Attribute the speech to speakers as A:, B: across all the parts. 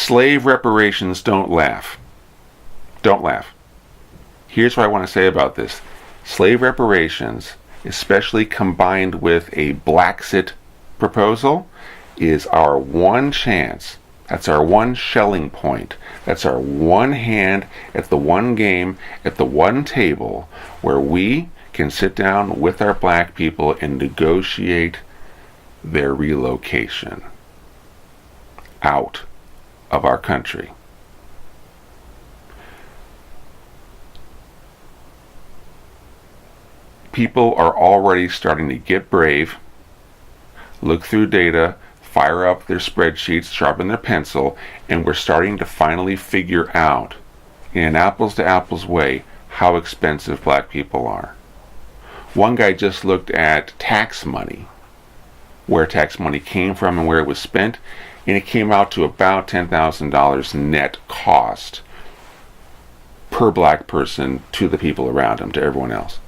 A: Slave reparations, don't laugh. Don't laugh. Here's what I want to say about this. Slave reparations, especially combined with a Blaxit proposal, is our one chance. That's our one shelling point. That's our one hand at the one game, at the one table, where we can sit down with our black people and negotiate their relocation out of our country. People are already starting to get brave, look through data, fire up their spreadsheets, sharpen their pencil, and we're starting to finally figure out, in an apples-to-apples way, how expensive black people are. One guy just looked at tax money, where tax money came from and where it was spent, and it came out to about $10,000 net cost per black person to the people around him, to everyone else.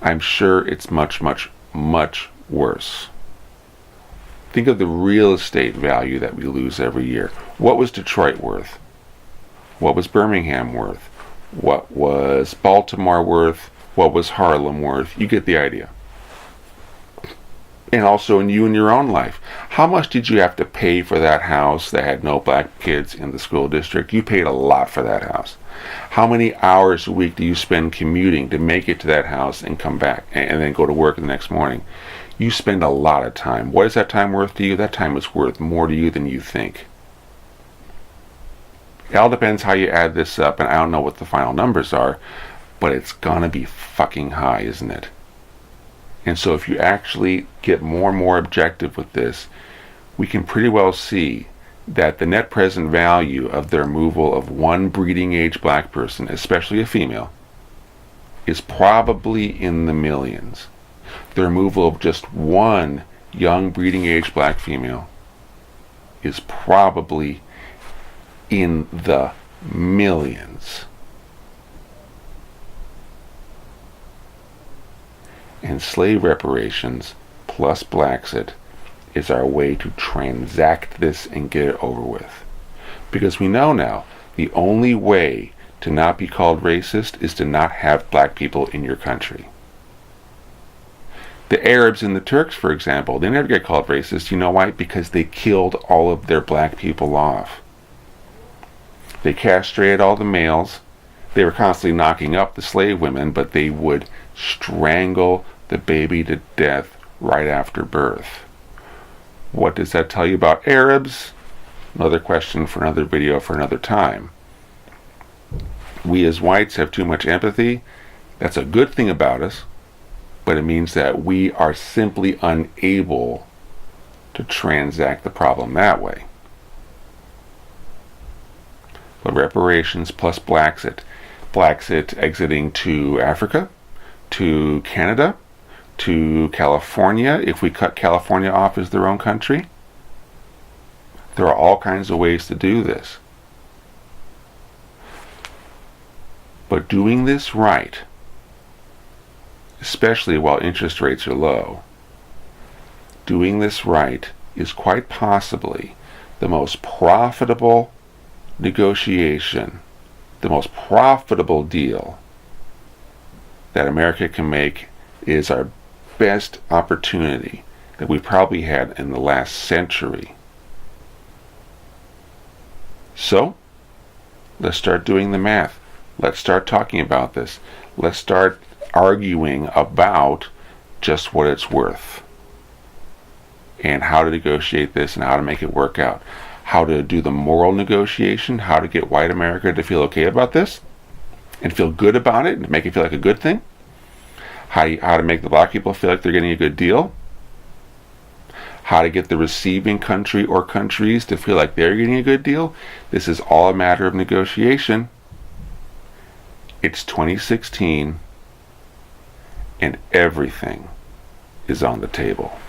A: I'm sure it's much, much, much worse. Think of the real estate value that we lose every year. What was Detroit worth? What was Birmingham worth? What was Baltimore worth? What was Harlem worth? You get the idea. And also in your own life. How much did you have to pay for that house that had no black kids in the school district? You paid a lot for that house. How many hours a week do you spend commuting to make it to that house and come back and then go to work the next morning? You spend a lot of time. What is that time worth to you? That time is worth more to you than you think. It all depends how you add this up, and I don't know what the final numbers are, but it's gonna be fucking high, isn't it? And so if you actually get more and more objective with this, we can pretty well see that the net present value of the removal of one breeding age black person, especially a female, is probably in the millions. The removal of just one young breeding age black female is probably in the millions. And slave reparations plus Blaxit is our way to transact this and get it over with. Because we know now the only way to not be called racist is to not have black people in your country. The Arabs and the Turks, for example, they never get called racist. You know why? Because they killed all of their black people off. They castrated all the males. They were constantly knocking up the slave women, but they would strangle the baby to death right after birth. What does that tell you about Arabs? Another question for another video for another time. We as whites have too much empathy. That's a good thing about us, but it means that we are simply unable to transact the problem that way. But reparations plus Blaxit. Blaxit exiting to Africa, to Canada, to California, if we cut California off as their own country. There are all kinds of ways to do this. But doing this right, especially while interest rates are low, doing this right is quite possibly the most profitable negotiation, the most profitable deal that America can make. Is our best opportunity that we probably had in the last century. So, let's start doing the math. Let's start talking about this. Let's start arguing about just what it's worth and how to negotiate this and how to make it work out. How to do the moral negotiation, how to get white America to feel okay about this and feel good about it and make it feel like a good thing. How to make the black people feel like they're getting a good deal. How to get the receiving country or countries to feel like they're getting a good deal. This is all a matter of negotiation. It's 2016 and everything is on the table.